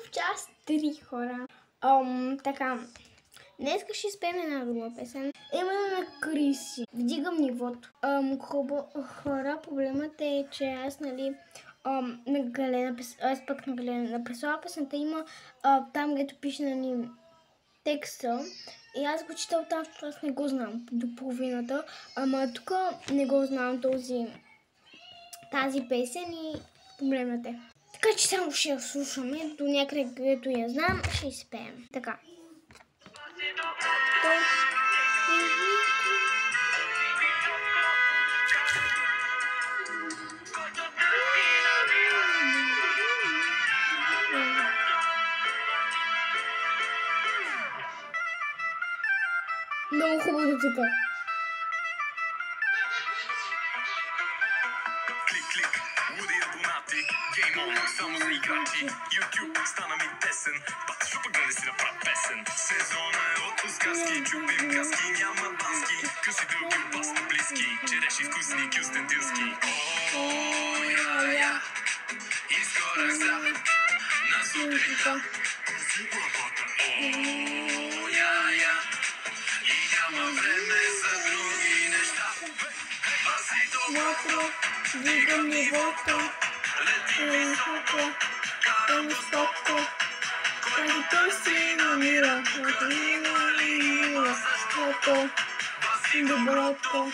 в част 3, хора. Така, днес ще изпеем една друга песен. Именно на Криси. Вдигам нивото. Хора, проблемът е, че аз, нали, на Галена, аз пък на Галена написала песента, има там, където пише, нали, текста. И аз го читал там, защото аз не го знам до половината. Ама тук не го знам тази песен и проблемът е. Така че само ще я слушаме до някъде, където я знам, ще изпеем. Така. Много хубаво тук. Клик, луди абонати, геймон, само за играчи. YouTube стана ми тесен, бат шупа гледай си направя песен. Сезона е от ускаски, чупим каски, няма бански. Къси дълги, опасно близки, череши вкусни, кюстендилски. Я, изкорах за на сутринта. Я, и няма време за други неща. Баси добро, Дигам нивото, лети високо, карам високо, който търси намира, който има същото, доброто.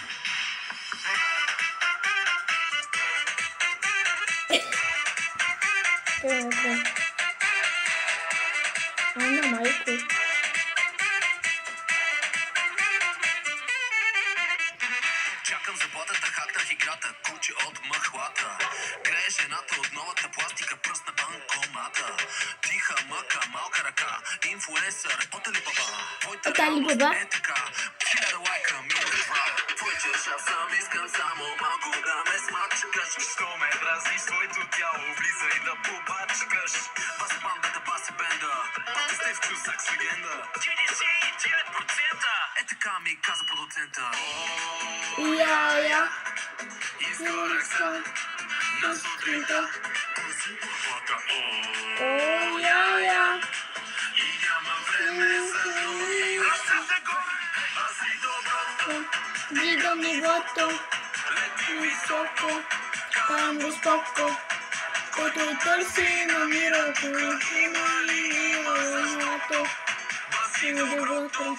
Ана, майко. Чакам заплатата, хакнах играта, куче от махлата. Грее жената от новата пластика, пръст на банкомата. Тиха мъка, малка ръка, инфлуенсър от Алибаба. Твоята реалност е така, 1000 лайка, милион прав. Твой чеша съм, искам само малко да ме смачкаш. Що ме дразниш, твоето тяло влиза и да побачкаш. Баси бандата, баси бенда, пак сте в чусак с легенда. 99%, е така ми каза продуцента. Я, Изгорах са на сутринта. я. И няма време за други неща. Баси доброто, Дигам нивото, лети високо, карам жестоко, който и търси намира, който има злато, баси и доброто.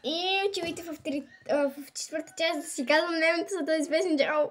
И очевидно в четвърта част да си казвам мнението за този песен. Чао!